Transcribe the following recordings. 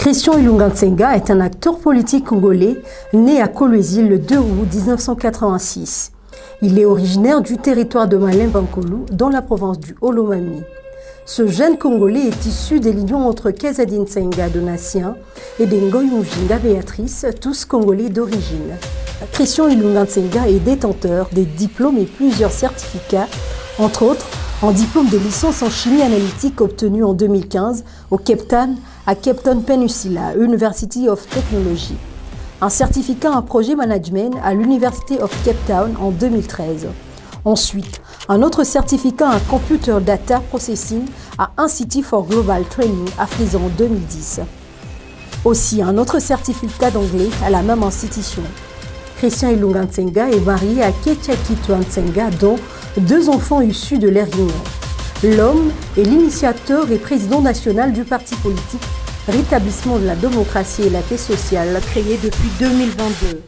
Christian Ilunga Nsenga est un acteur politique congolais né à Kolwezi le 2 août 1986. Il est originaire du territoire de Malemba-Nkulu dans la province du Olomami. Ce jeune Congolais est issu des liens entre Kazadi Nsenga Donatien et d'Ngoy Mujinga Béatrice, tous Congolais d'origine. Christian Ilunga Nsenga est détenteur des diplômes et plusieurs certificats, entre autres en diplôme de licence en chimie analytique obtenu en 2015 au Cape Town, à Cape Town Peninsula, University of Technology. Un certificat en projet management à l'University of Cape Town en 2013. Ensuite, un autre certificat en Computer Data Processing à Institute for Global Training à Frisson en 2010. Aussi, un autre certificat d'anglais à la même institution. Christian Ilunga Nsenga est marié à Ketchakitwa Nsenga, dont 2 enfants issus de leur union. L'homme est l'initiateur et président national du parti politique Rétablissement de la démocratie et la paix sociale, créé depuis 2022.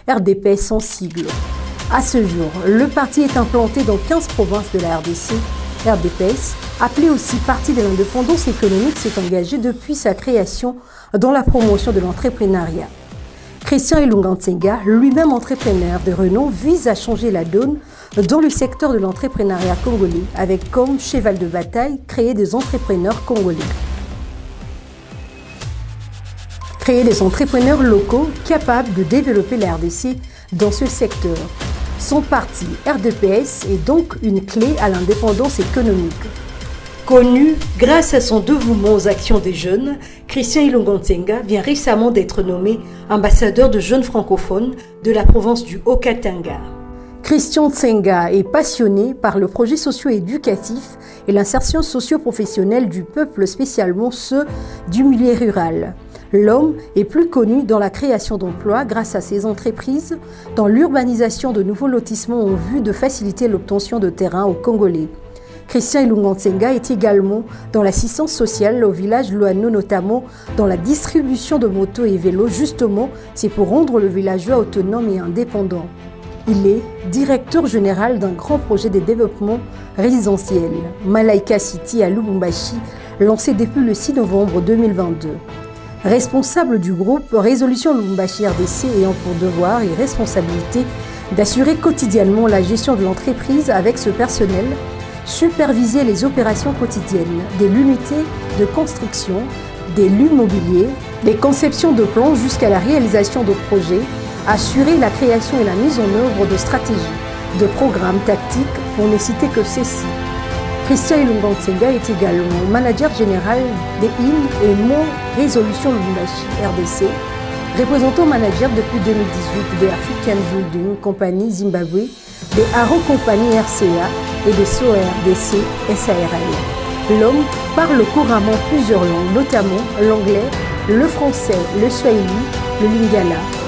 RDPS sans sigle. À ce jour, le parti est implanté dans 15 provinces de la RDC. RDPS, appelé aussi Parti de l'indépendance économique, s'est engagé depuis sa création dans la promotion de l'entrepreneuriat. Christian Ilunga Nsenga, lui-même entrepreneur de renom, vise à changer la donne dans le secteur de l'entrepreneuriat congolais, avec comme cheval de bataille créer des entrepreneurs congolais. Créer des entrepreneurs locaux capables de développer la RDC dans ce secteur. Son parti RDPS est donc une clé à l'indépendance économique. Connu grâce à son dévouement aux actions des jeunes, Christian Ilunga Nsenga vient récemment d'être nommé ambassadeur de jeunes francophones de la province du Haut-Katanga. Christian Nsenga est passionné par le projet socio-éducatif et l'insertion socio-professionnelle du peuple, spécialement ceux du milieu rural. L'homme est plus connu dans la création d'emplois grâce à ses entreprises, dans l'urbanisation de nouveaux lotissements en vue de faciliter l'obtention de terrains aux Congolais. Christian Ilunga Nsenga est également dans l'assistance sociale au village Loano, notamment dans la distribution de motos et vélos. Justement, c'est pour rendre le villageois autonome et indépendant. Il est directeur général d'un grand projet de développement résidentiel, Malaika City à Lubumbashi, lancé depuis le 6 novembre 2022. Responsable du groupe Résolution Lubumbashi RDC ayant pour devoir et responsabilité d'assurer quotidiennement la gestion de l'entreprise avec ce personnel, superviser les opérations quotidiennes de l'unité de construction, de l'immobilier, des conceptions de plans jusqu'à la réalisation de projets, assurer la création et la mise en œuvre de stratégies, de programmes tactiques pour ne citer que ceci. Christian Ilunga Nsenga est également manager général des IN et Mon Résolution Lubumbashi RDC, représentant manager depuis 2018 de African Building Company Zimbabwe, des Aro Company RCA et des SORDC SARL. L'homme parle couramment plusieurs langues, notamment l'anglais, le français, le swahili, le lingala.